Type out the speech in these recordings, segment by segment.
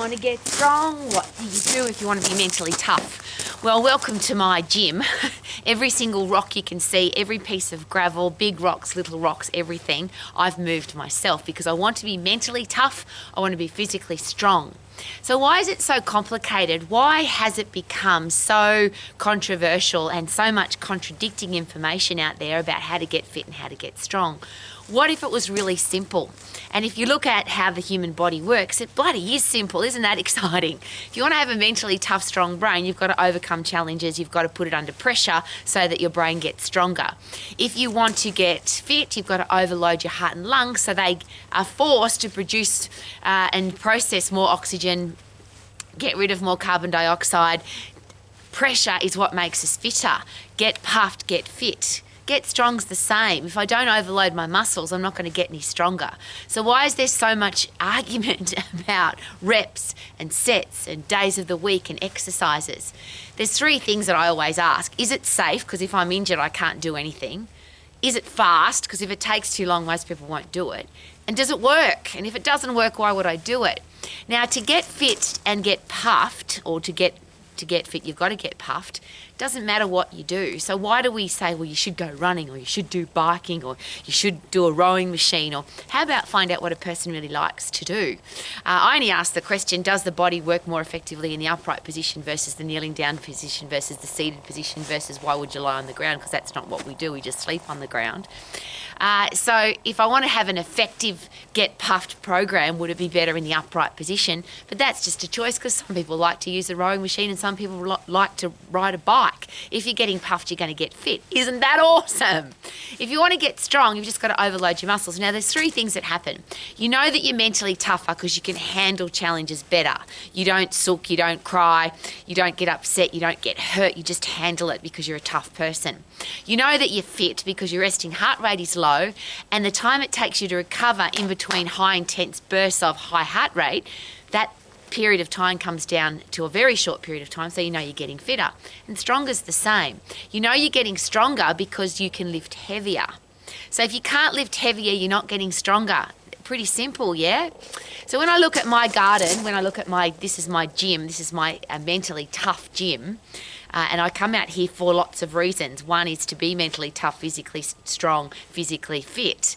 Want to get strong? What do you do if you want to be mentally tough? Well, welcome to my gym. Every single rock you can see, every piece of gravel, big rocks, little rocks, everything, I've moved myself because I want to be mentally tough. I want to be physically strong. So why is it so complicated? Why has it become so controversial and so much contradicting information out there about how to get fit and how to get strong? What if it was really simple? And if you look at how the human body works, it bloody is simple. Isn't that exciting? If you want to have a mentally tough, strong brain, you've got to overcome challenges. You've got to put it under pressure so that your brain gets stronger. If you want to get fit, you've got to overload your heart and lungs so they are forced to produce and process more oxygen, get rid of more carbon dioxide. Pressure is what makes us fitter. Get puffed, get fit. Get strong's the same. If I don't overload my muscles, I'm not going to get any stronger. So why is there so much argument about reps and sets and days of the week and exercises? There's three things that I always ask. Is it safe? Because if I'm injured, I can't do anything. Is it fast? Because if it takes too long, most people won't do it. And does it work? And if it doesn't work, why would I do it? Now, to get fit and get puffed, or to get fit, you've got to get puffed. Doesn't matter what you do. So why do we say, well, you should go running, or you should do biking, or you should do a rowing machine, or how about find out what a person really likes to do? I only ask the question, does the body work more effectively in the upright position versus the kneeling down position versus the seated position versus why would you lie on the ground? Because that's not what we do. We just sleep on the ground. So if I want to have an effective get puffed program, would it be better in the upright position? But that's just a choice because some people like to use a rowing machine and some people like to ride a bike. If you're getting puffed, you're going to get fit. Isn't that awesome? If you want to get strong, you've just got to overload your muscles. Now, there's three things that happen. You know that you're mentally tougher because you can handle challenges better. You don't sulk, you don't cry, you don't get upset, you don't get hurt. You just handle it because you're a tough person. You know that you're fit because your resting heart rate is low, and the time it takes you to recover in between high intense bursts of high heart rate, that period of time comes down to a very short period of time, so you know you're getting fitter. And stronger's the same. You know you're getting stronger because you can lift heavier. So if you can't lift heavier, you're not getting stronger. Pretty simple, yeah? So when I look at my garden, when I look at this is my gym, this is my mentally tough gym, and I come out here for lots of reasons. One is to be mentally tough, physically strong, physically fit.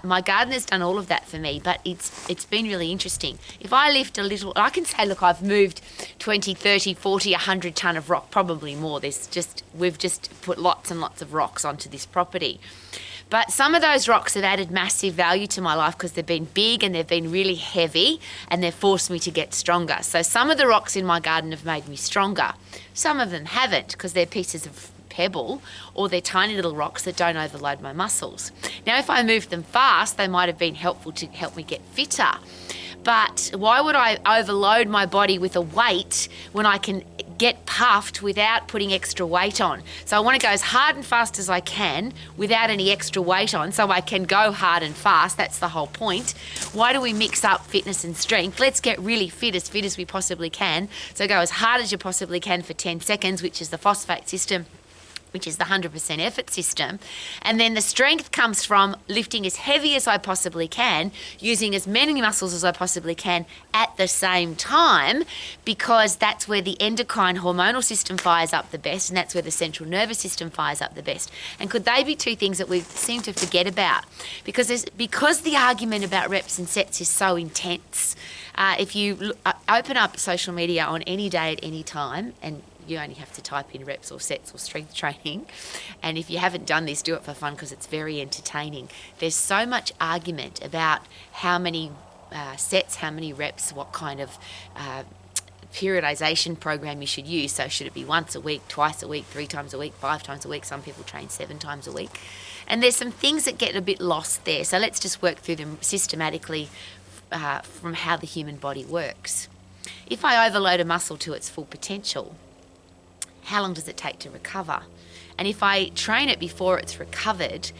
My garden has done all of that for me, but it's been really interesting. If I lift a little, I can say, look, I've moved 20, 30, 40, 100 tonne of rock, probably more. We've just put lots and lots of rocks onto this property. But some of those rocks have added massive value to my life because they've been big and they've been really heavy and they've forced me to get stronger. So some of the rocks in my garden have made me stronger. Some of them haven't because they're pieces of pebble or they're tiny little rocks that don't overload my muscles. Now, if I moved them fast, they might have been helpful to help me get fitter. But why would I overload my body with a weight when I can get puffed without putting extra weight on? So I want to go as hard and fast as I can without any extra weight on so I can go hard and fast. That's the whole point. Why do we mix up fitness and strength? Let's get really fit as we possibly can. So go as hard as you possibly can for 10 seconds, which is the phosphate system, which is the 100% effort system. And then the strength comes from lifting as heavy as I possibly can, using as many muscles as I possibly can at the same time, because that's where the endocrine hormonal system fires up the best, and that's where the central nervous system fires up the best. And could they be two things that we seem to forget about? Because the argument about reps and sets is so intense. If you open up social media on any day at any time, and you only have to type in reps or sets or strength training. And if you haven't done this, do it for fun because it's very entertaining. There's so much argument about how many sets, how many reps, what kind of periodization program you should use. So should it be once a week, twice a week, 3 times a week, 5 times a week? Some people train 7 times a week. And there's some things that get a bit lost there. So let's just work through them systematically from how the human body works. If I overload a muscle to its full potential, how long does it take to recover? And if I train it before it's recovered,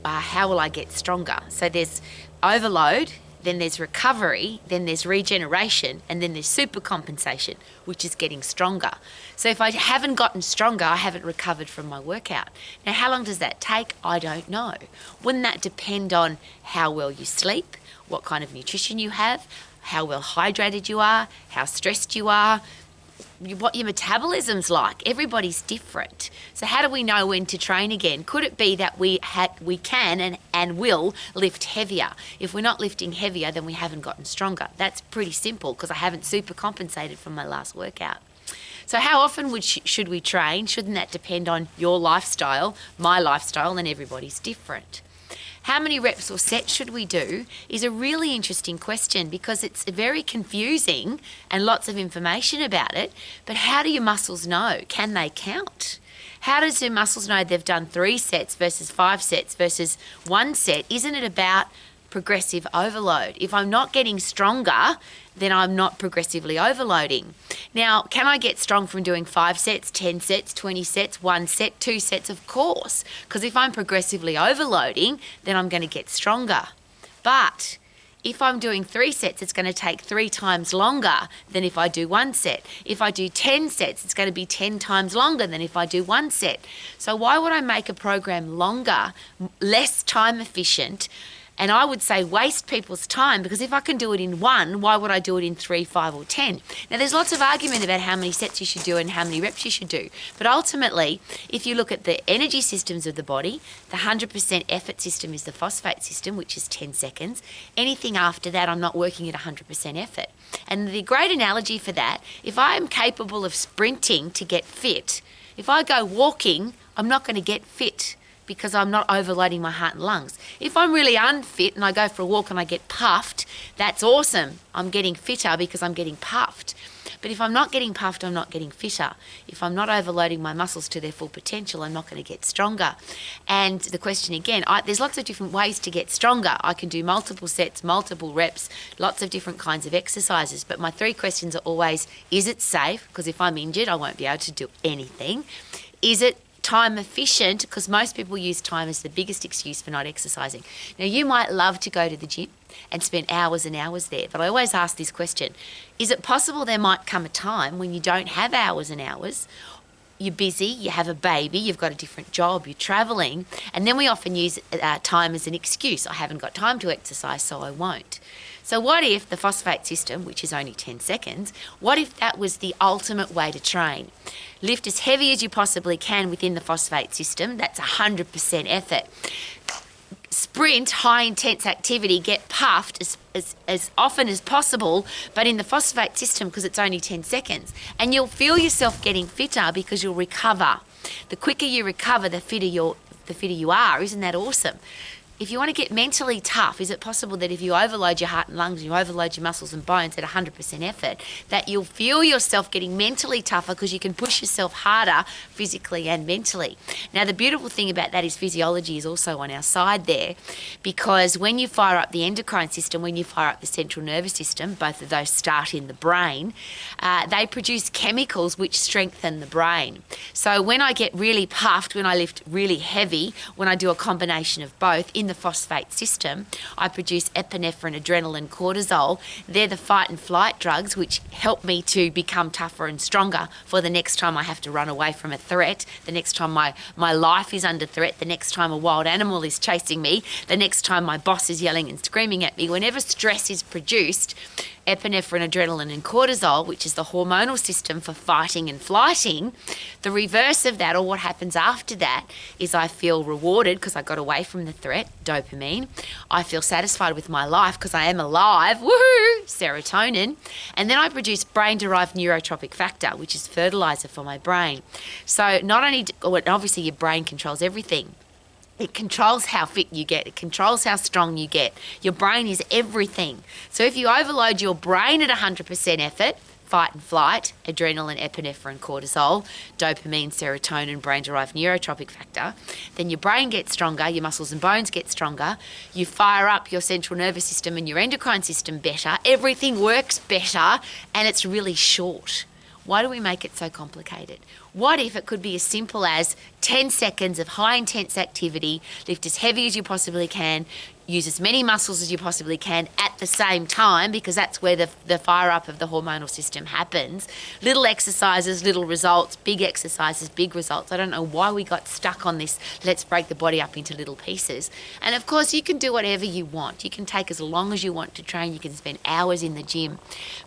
how will I get stronger? So there's overload, then there's recovery, then there's regeneration, and then there's supercompensation, which is getting stronger. So if I haven't gotten stronger, I haven't recovered from my workout. Now, how long does that take? I don't know. Wouldn't that depend on how well you sleep, what kind of nutrition you have, how well hydrated you are, how stressed you are, what your metabolism's like. Everybody's different. So how do we know when to train again? Could it be that we can and will lift heavier? If we're not lifting heavier, then we haven't gotten stronger. That's pretty simple because I haven't super compensated from my last workout. So how often should we train? Shouldn't that depend on your lifestyle, my lifestyle, and everybody's different? How many reps or sets should we do is a really interesting question because it's very confusing and lots of information about it. But how do your muscles know? Can they count? How does your muscles know they've done 3 sets versus 5 sets versus 1 set? Isn't it about progressive overload? If I'm not getting stronger, then I'm not progressively overloading. Now, can I get strong from doing 5 sets, 10 sets, 20 sets, 1 set, 2 sets? Of course, because if I'm progressively overloading, then I'm going to get stronger. But if I'm doing 3 sets, it's going to take 3 times longer than if I do 1 set. If I do 10 sets, it's going to be 10 times longer than if I do 1 set. So why would I make a program longer, less time efficient, and I would say waste people's time? Because if I can do it in 1, why would I do it in 3, 5 or 10? Now there's lots of argument about how many sets you should do and how many reps you should do. But ultimately, if you look at the energy systems of the body, the 100% effort system is the phosphate system, which is 10 seconds. Anything after that, I'm not working at 100% effort. And the great analogy for that, if I am capable of sprinting to get fit, if I go walking, I'm not going to get fit, because I'm not overloading my heart and lungs. If I'm really unfit and I go for a walk and I get puffed, that's awesome. I'm getting fitter because I'm getting puffed. But if I'm not getting puffed, I'm not getting fitter. If I'm not overloading my muscles to their full potential, I'm not going to get stronger. And the question again, there's lots of different ways to get stronger. I can do multiple sets, multiple reps, lots of different kinds of exercises. But my 3 questions are always, is it safe? Because if I'm injured, I won't be able to do anything. Is it time efficient? Because most people use time as the biggest excuse for not exercising. Now, you might love to go to the gym and spend hours and hours there, but I always ask this question: is it possible there might come a time when you don't have hours and hours? You're busy, you have a baby, you've got a different job, you're traveling, and then we often use time as an excuse. I haven't got time to exercise, so I won't. So what if the phosphate system, which is only 10 seconds, what if that was the ultimate way to train? Lift as heavy as you possibly can within the phosphate system. That's 100% effort. Sprint, high intense activity, get puffed as often as possible, but in the phosphate system, because it's only 10 seconds. And you'll feel yourself getting fitter because you'll recover. The quicker you recover, the fitter you are. Isn't that awesome? If you want to get mentally tough, is it possible that if you overload your heart and lungs and you overload your muscles and bones at 100% effort, that you'll feel yourself getting mentally tougher because you can push yourself harder physically and mentally? Now, the beautiful thing about that is physiology is also on our side there, because when you fire up the endocrine system, when you fire up the central nervous system, both of those start in the brain, they produce chemicals which strengthen the brain. So when I get really puffed, when I lift really heavy, when I do a combination of both, in the phosphate system, I produce epinephrine, adrenaline, cortisol. They're the fight and flight drugs which help me to become tougher and stronger for the next time I have to run away from a threat, the next time my life is under threat, the next time a wild animal is chasing me, the next time my boss is yelling and screaming at me. Whenever stress is produced, epinephrine, adrenaline and cortisol, which is the hormonal system for fighting and flighting, the reverse of that, or what happens after that, is I feel rewarded because I got away from the threat, dopamine. I feel satisfied with my life because I am alive, woohoo, serotonin. And then I produce brain-derived neurotropic factor, which is fertilizer for my brain. So not only, obviously your brain controls everything. It controls how fit you get. It controls how strong you get. Your brain is everything. So if you overload your brain at 100% effort, fight and flight, adrenaline, epinephrine, cortisol, dopamine, serotonin, brain-derived neurotropic factor, then your brain gets stronger, your muscles and bones get stronger, you fire up your central nervous system and your endocrine system better, everything works better, and it's really short. Why do we make it so complicated? What if it could be as simple as 10 seconds of high intense activity, lift as heavy as you possibly can, use as many muscles as you possibly can at the same time, because that's where the fire up of the hormonal system happens. Little exercises, little results, big exercises, big results. I don't know why we got stuck on this, let's break the body up into little pieces. And of course, you can do whatever you want. You can take as long as you want to train. You can spend hours in the gym.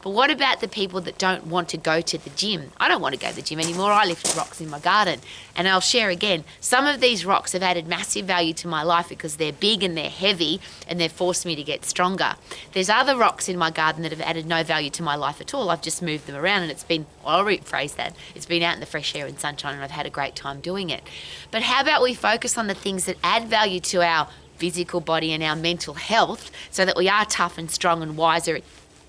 But what about the people that don't want to go to the gym? I don't want to go to the gym anymore. I lift rocks in my garden. And I'll share again, some of these rocks have added massive value to my life because they're big and they're heavy, and they've forced me to get stronger. There's other rocks in my garden that have added no value to my life at all. I've just moved them around, and it's been, I'll rephrase that, it's been out in the fresh air and sunshine, and I've had a great time doing it. But how about we focus on the things that add value to our physical body and our mental health, so that we are tough and strong and wiser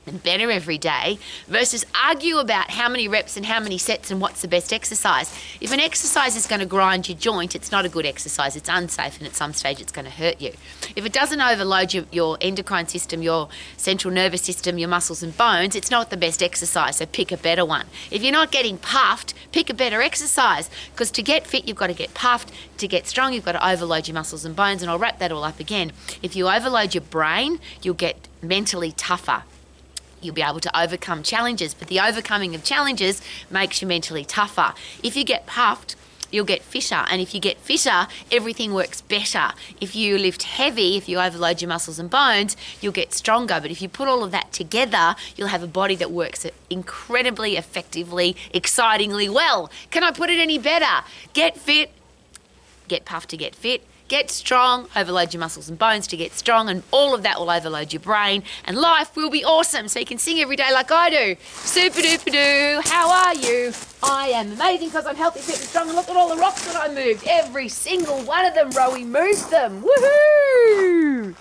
and better every day, versus argue about how many reps and how many sets and what's the best exercise. If an exercise is going to grind your joint, it's not a good exercise. It's unsafe, and at some stage it's going to hurt you. If it doesn't overload your endocrine system, your central nervous system, your muscles and bones, it's not the best exercise, so pick a better one. If you're not getting puffed, pick a better exercise, because to get fit, you've got to get puffed. To get strong, you've got to overload your muscles and bones, and I'll wrap that all up again. If you overload your brain, you'll get mentally tougher. You'll be able to overcome challenges, but the overcoming of challenges makes you mentally tougher. If you get puffed, you'll get fitter, and if you get fitter, everything works better. If you lift heavy, if you overload your muscles and bones, you'll get stronger. But if you put all of that together, you'll have a body that works incredibly effectively, excitingly well. Can I put it any better? Get fit, get puffed to get fit. Get strong, overload your muscles and bones to get strong, and all of that will overload your brain, and life will be awesome. So you can sing every day like I do. Super duper doo, how are you? I am amazing because I'm healthy, fit and strong, and look at all the rocks that I moved. Every single one of them, Rowie moved them. Woohoo!